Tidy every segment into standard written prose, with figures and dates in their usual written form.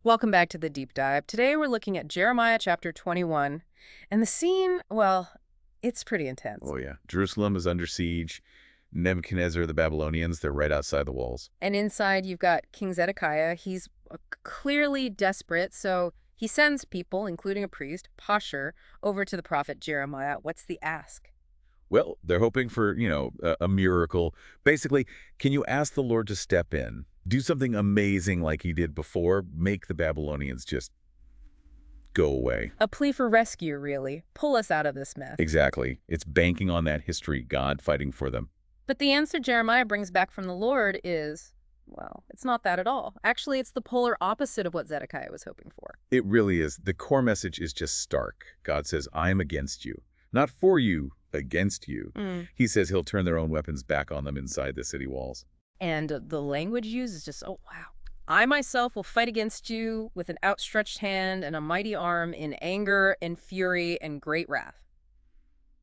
Welcome back to the deep dive. Today we're looking at Jeremiah chapter 21. And the scene, well, it's pretty intense. Oh, yeah. Jerusalem is under siege. Nebuchadnezzar, the Babylonians, they're right outside the walls. And inside you've got King Zedekiah. He's clearly desperate, so he sends people, including a priest, Pashur, over to the prophet Jeremiah. What's the ask? Well, they're hoping for, a miracle. Basically, can you ask the Lord to step in, do something amazing like he did before, make the Babylonians just go away? A plea for rescue, really. Pull us out of this mess. Exactly. It's banking on that history, God fighting for them. But the answer Jeremiah brings back from the Lord is, well, it's not that at all. Actually, it's the polar opposite of what Zedekiah was hoping for. It really is. The core message is just stark. God says, I am against you. Not for you, against you. He says he'll turn their own weapons back on them inside the city walls. And the language used is just, oh, wow. I myself will fight against you with an outstretched hand and a mighty arm in anger and fury and great wrath.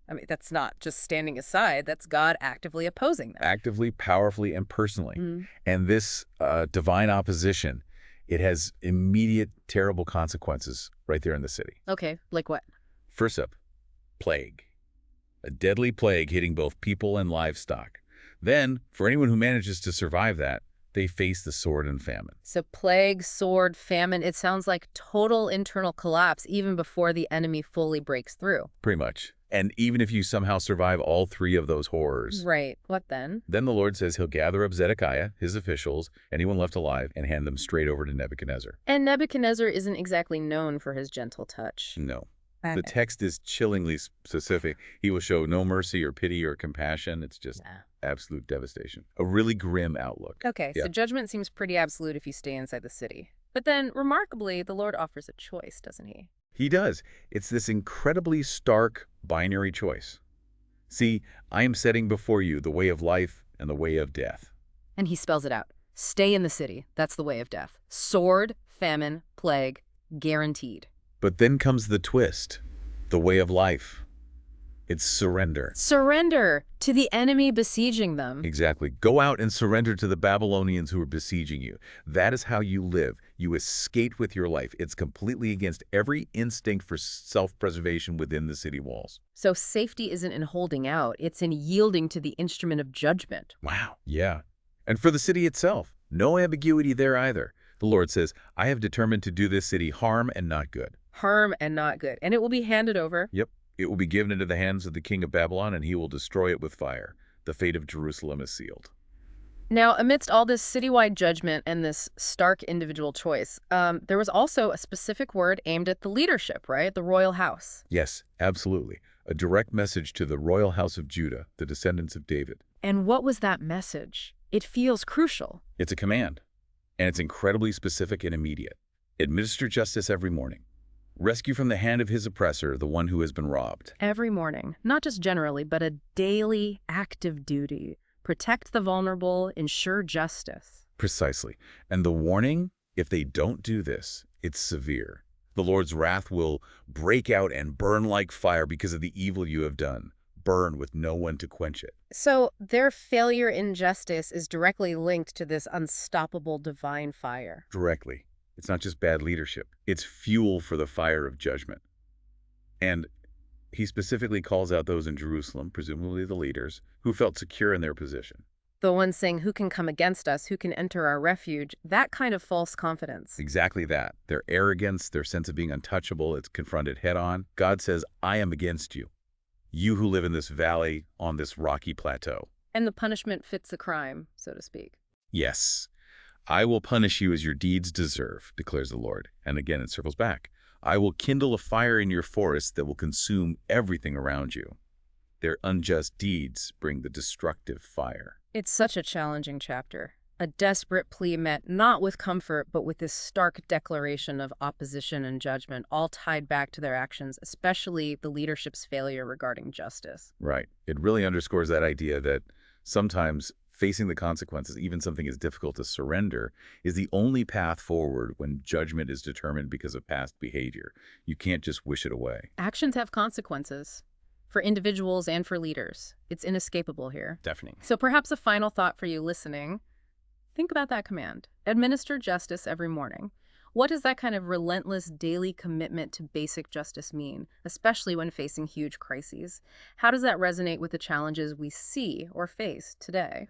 I mean, that's not just standing aside. That's God actively opposing them. Actively, powerfully, and personally. And this divine opposition, it has immediate, terrible consequences right there in the city. Okay, like what? First up, plague. A deadly plague hitting both people and livestock. Then, for anyone who manages to survive that, they face the sword and famine. So plague, sword, famine, it sounds like total internal collapse even before the enemy fully breaks through. Pretty much. And even if you somehow survive all three of those horrors, Right. What then? then the Lord says he'll gather up Zedekiah, his officials, anyone left alive, and hand them straight over to Nebuchadnezzar. And Nebuchadnezzar isn't exactly known for his gentle touch. No. The text is chillingly specific. He will show no mercy or pity or compassion. It's just absolute devastation. A really grim outlook. Okay, so judgment seems pretty absolute if you stay inside the city. But then, remarkably, the Lord offers a choice, doesn't he? He does. It's this incredibly stark binary choice. See, I am setting before you the way of life and the way of death. And he spells it out. Stay in the city. That's the way of death. Sword, famine, plague, guaranteed. But then comes the twist, the way of life. It's surrender. Surrender to the enemy besieging them. Exactly. Go out and surrender to the Babylonians who are besieging you. That is how you live. You escape with your life. It's completely against every instinct for self-preservation within the city walls. So safety isn't in holding out. It's in yielding to the instrument of judgment. Wow. Yeah. And for the city itself, no ambiguity there either. The Lord says, I have determined to do this city harm and not good. Harm and not good. And it will be handed over. Yep. It will be given into the hands of the king of Babylon, and he will destroy it with fire. The fate of Jerusalem is sealed. Now, amidst all this citywide judgment and this stark individual choice, there was also a specific word aimed at the leadership, right? The royal house. Yes, absolutely. A direct message to the royal house of Judah, the descendants of David. And what was that message? It feels crucial. It's a command, and it's incredibly specific and immediate. Administer justice every morning. Rescue from the hand of his oppressor the one who has been robbed. Every morning, not just generally, but a daily active duty. Protect the vulnerable, ensure justice. Precisely. And the warning, if they don't do this, it's severe. The Lord's wrath will break out and burn like fire because of the evil you have done. Burn with no one to quench it. So their failure in justice is directly linked to this unstoppable divine fire. Directly. It's not just bad leadership. It's fuel for the fire of judgment. And he specifically calls out those in Jerusalem, presumably the leaders, who felt secure in their position. The ones saying, who can come against us, who can enter our refuge, that kind of false confidence. Exactly that. Their arrogance, their sense of being untouchable, it's confronted head on. God says, I am against you. You who live in this valley on this rocky plateau. And the punishment fits the crime, so to speak. Yes. I will punish you as your deeds deserve, declares the Lord. And again, it circles back. I will kindle a fire in your forest that will consume everything around you. Their unjust deeds bring the destructive fire. It's such a challenging chapter. A desperate plea met not with comfort, but with this stark declaration of opposition and judgment, all tied back to their actions, especially the leadership's failure regarding justice. Right. It really underscores that idea that sometimes facing the consequences, even something as difficult to surrender, is the only path forward when judgment is determined because of past behavior. You can't just wish it away. Actions have consequences for individuals and for leaders. It's inescapable here. Definitely. So perhaps a final thought for you listening. Think about that command. Administer justice every morning. What does that kind of relentless daily commitment to basic justice mean, especially when facing huge crises? How does that resonate with the challenges we see or face today?